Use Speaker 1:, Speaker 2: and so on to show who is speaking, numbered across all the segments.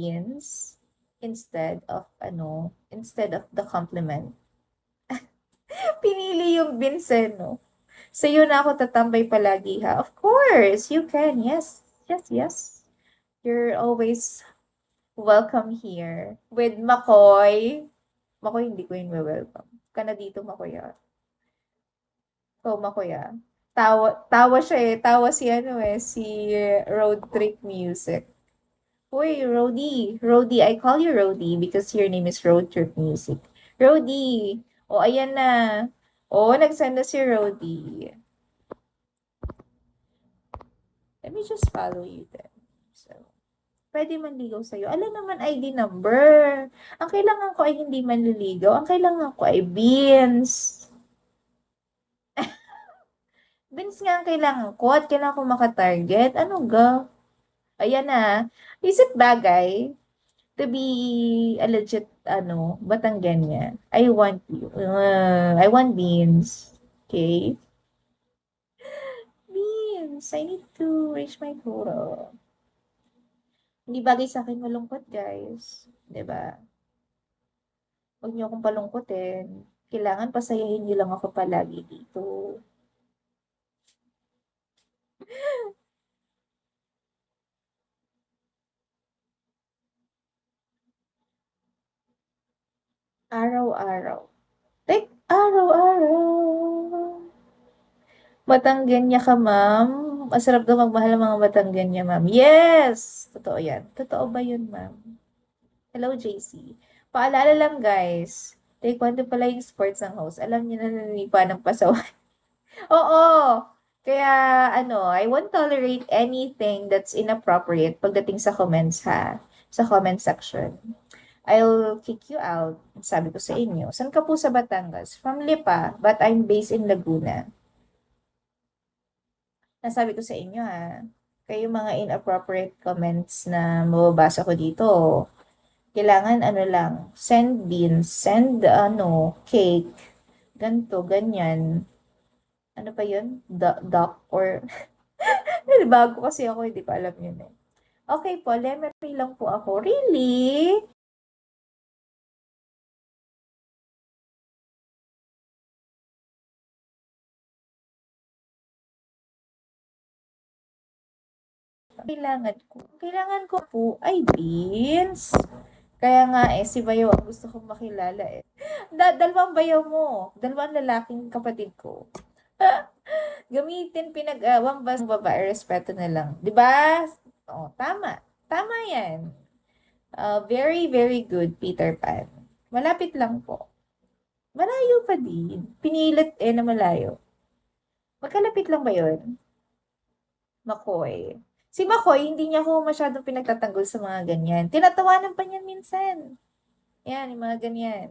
Speaker 1: beans instead of the compliment. Pinili yung beans no? Sa'yo na ako tatambay palagi ha. Of course, you can. Yes. Yes, yes. You're always welcome here. With Makoy. Makoy, hindi ko yun welcome. Ka na dito, Makoy ah. So, Makoy ah. Tawa siya eh. Tawa si Road Trip Music. Uy, Rody, I call you Rody because your name is Road Trip Music. Rody, o ayan na. O, nagsend na si Rody. Let me just follow you then. So, pwede manligaw sa'yo. Alam naman ID number. Ang kailangan ko ay hindi manliligaw. Ang kailangan ko ay beans. Beans nga ang kailangan ko at kailangan ko makatarget. Ano ga? Ayan na. Is it bagay to be a legit, Batanggenya? I want you. I want beans. Okay? Beans. I need to reach my quota. Hindi bagay sa akin malungkot, guys. 'Di ba? Huwag niyo akong palungkotin. Kailangan pasayahin niyo lang ako palagi dito. Araw-araw. Araw-araw. Batanggenya ka, ma'am. Masarap daw magmahal ng mga Batanggenya, ma'am. Yes! Totoo yan. Totoo ba yun, ma'am? Hello, JC. Paalala lang, guys. Taekwondo pala yung sports ng host. Alam niyo na nanipa ng pasawan. Oo! Kaya, I won't tolerate anything that's inappropriate pagdating sa comments, ha? Sa comment section. I'll kick you out. Sabi ko sa inyo. Saan ka po sa Batangas? From Lipa, but I'm based in Laguna. Nasabi ko sa inyo kayo mga inappropriate comments na mababasa ko dito, kailangan send beans, send cake, ganto, ganyan. Ano pa yun? Duck or bago kasi ako, hindi ko alam yun eh. Okay po, lemery lang po ako. Really? Kailangan ko po ay beans. Kaya nga si Bayaw ang gusto kong makilala eh. Dalawang Bayaw mo. Dalawang lalaking kapatid ko. Gamitin pinag-awang babae, respeto na lang. 'Di ba? Oh, tama. Tama 'yan. Very, very good, Peter Pan. Malapit lang po. Malayo pa din. Pinilit na malayo. Magkalapit lang ba 'yon? Makoy. Si Makoy, hindi niya ako masyadong pinagtatanggol sa mga ganyan. Tinatawanan pa niyan minsan. Yan, yung mga ganyan.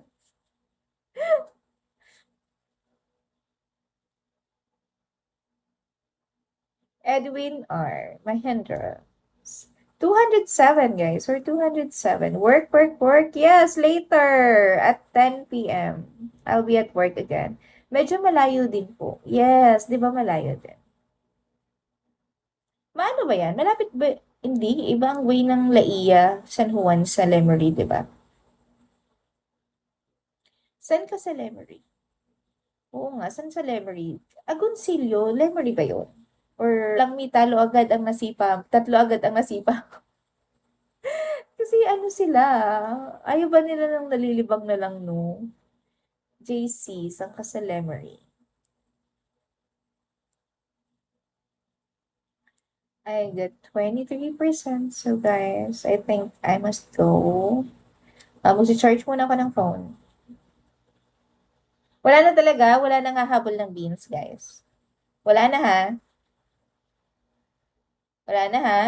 Speaker 1: Edwin R. Mahendra. 207, guys. We're 207. Work, work, work. Yes, later at 10 p.m. I'll be at work again. Medyo malayo din po. Yes, di ba malayo din? Maano ba yan? Malapit ba? Hindi. Ibang way ng Laia, San Juan sa Lemery, di ba? Saan ka sa Lemery? Oo nga, saan sa Lemery? Agoncillo, Lemery ba yun? Or lang may talo agad ang nasipa, tatlo agad ang nasipa. Kasi sila, ayaw ba nila nang nalilibang na lang no? JC, saan ka sa Lemery? I get 23%. So guys, I think I must go. Mag-charge muna ako ng phone. Wala na talaga, wala nang hahabol ng beans, guys. Wala na ha. Wala na ha.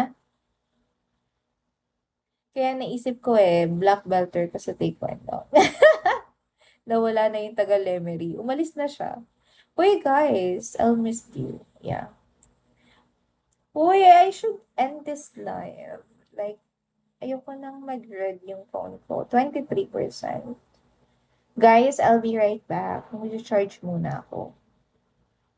Speaker 1: Kaya naisip ko black belter ka sa taekwondo. Nawala na yung taga Lemery. Umalis na siya. Uy, guys, I'll miss you. Yeah. Uy, I should end this live. Like, ayoko nang mag-red yung phone ko. 23%. Guys, I'll be right back. Mag-charge muna ako.